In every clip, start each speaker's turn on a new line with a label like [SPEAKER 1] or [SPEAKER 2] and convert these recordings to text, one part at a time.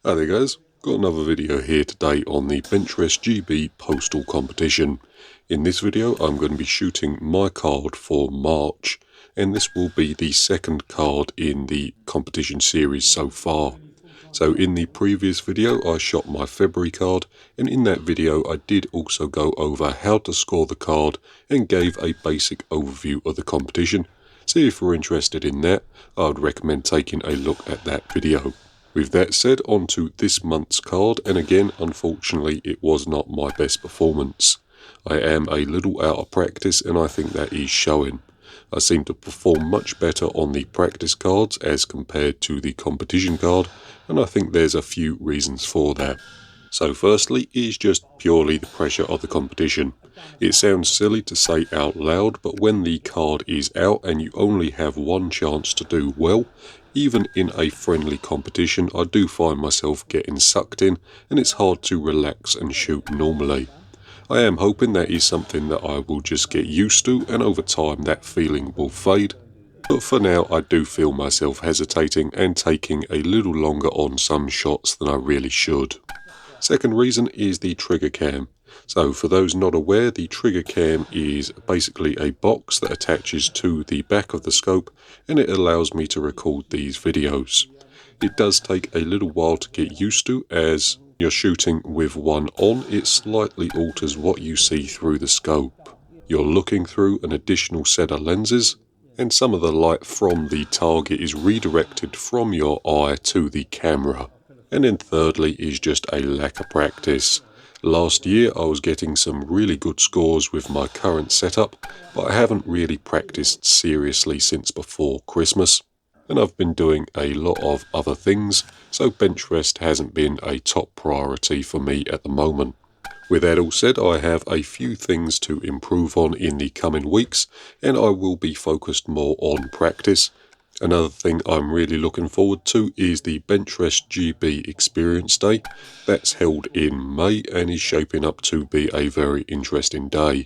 [SPEAKER 1] Hi there guys, got another video here today on the Benchrest GB postal competition. In this video I'm going to be shooting my card for March, and this will be the second card in the competition series so far. So in the previous video I shot my February card, and in that video I did also go over how to score the card and gave a basic overview of the competition. So if you're interested in that, I would recommend taking a look at that video. With that said, on to this month's card, and again, unfortunately, it was not my best performance. I am a little out of practice, and I think that is showing. I seem to perform much better on the practice cards as compared to the competition card, and I think there's a few reasons for that. So firstly, it is just purely the pressure of the competition. It sounds silly to say out loud, but when the card is out and you only have one chance to do well, even in a friendly competition, I do find myself getting sucked in, and it's hard to relax and shoot normally. I am hoping that is something that I will just get used to, and over time that feeling will fade. But for now I do feel myself hesitating and taking a little longer on some shots than I really should. Second reason is the trigger cam. So for those not aware, the trigger cam is basically a box that attaches to the back of the scope, and it allows me to record these videos. It does take a little while to get used to, as you're shooting with one on, it slightly alters what you see through the scope. You're looking through an additional set of lenses, and some of the light from the target is redirected from your eye to the camera. And then thirdly is just a lack of practice. Last year I was getting some really good scores with my current setup, but I haven't really practiced seriously since before Christmas, and I've been doing a lot of other things, so bench rest hasn't been a top priority for me at the moment. With that all said, I have a few things to improve on in the coming weeks, and I will be focused more on practice. Another thing I'm really looking forward to is the Benchrest GB Experience Day. That's held in May and is shaping up to be a very interesting day.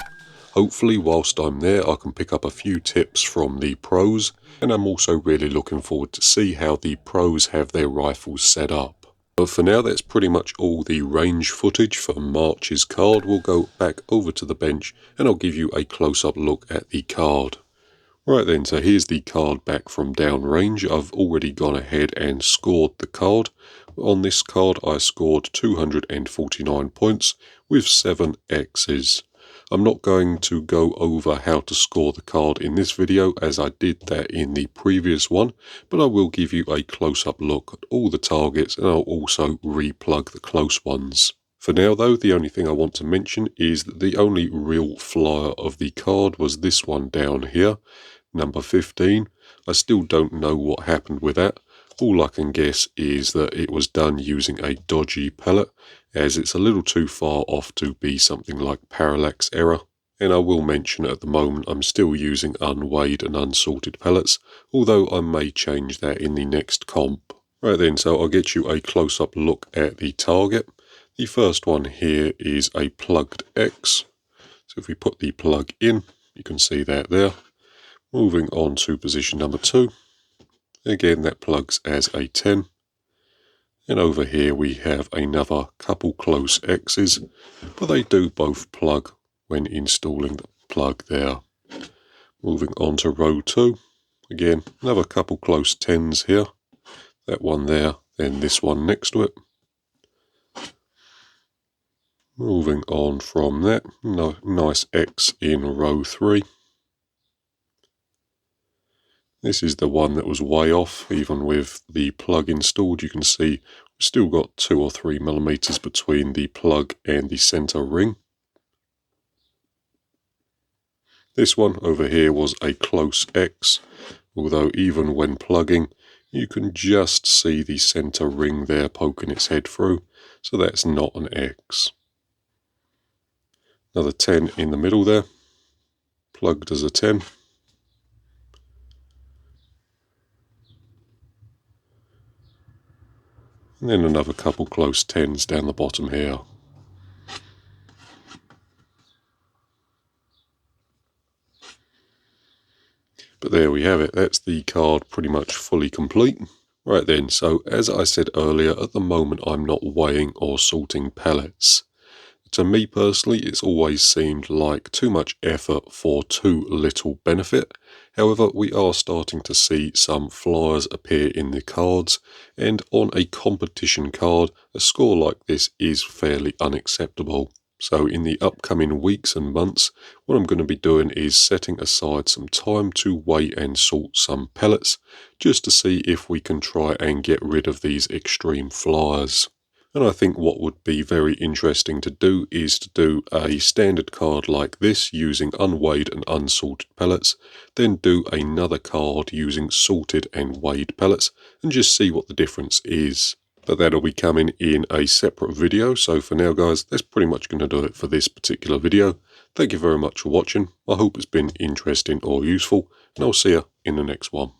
[SPEAKER 1] Hopefully whilst I'm there I can pick up a few tips from the pros, and I'm also really looking forward to see how the pros have their rifles set up. But for now that's pretty much all the range footage for March's card. We'll go back over to the bench and I'll give you a close-up look at the card. Right then, so here's the card back from downrange. I've already gone ahead and scored the card. On this card I scored 249 points with 7 X's. I'm not going to go over how to score the card in this video as I did that in the previous one, but I will give you a close-up look at all the targets, and I'll also replug the close ones. For now though, the only thing I want to mention is that the only real flyer of the card was this one down here, number 15. I still don't know what happened with that. All I can guess is that it was done using a dodgy pellet, as it's a little too far off to be something like parallax error. And I will mention at the moment I'm still using unweighed and unsalted pellets, although I may change that in the next comp. Right then, so I'll get you a close-up look at the target. The first one here is a plugged X. So if we put the plug in, you can see that there. Moving on to position number 2. Again, that plugs as a 10. And over here we have another couple close X's, but they do both plug when installing the plug there. Moving on to row 2. Again, another couple close 10s here. That one there, then this one next to it. Moving on from that, nice X in row 3. This is the one that was way off. Even with the plug installed, you can see we've still got 2 or 3 millimeters between the plug and the center ring. This one over here was a close X, although even when plugging, you can just see the center ring there poking its head through, so that's not an X. Another 10 in the middle there, plugged as a 10. And then another couple close 10s down the bottom here. But there we have it, that's the card pretty much fully complete. Right then, so as I said earlier, at the moment I'm not weighing or sorting pellets. To me personally, it's always seemed like too much effort for too little benefit. However, we are starting to see some flyers appear in the cards, and on a competition card, a score like this is fairly unacceptable. So in the upcoming weeks and months, what I'm going to be doing is setting aside some time to weigh and sort some pellets, just to see if we can try and get rid of these extreme flyers. And I think what would be very interesting to do is to do a standard card like this using unweighed and unsalted pellets, then do another card using salted and weighed pellets, and just see what the difference is. But that'll be coming in a separate video, so for now guys, that's pretty much going to do it for this particular video. Thank you very much for watching, I hope it's been interesting or useful, and I'll see you in the next one.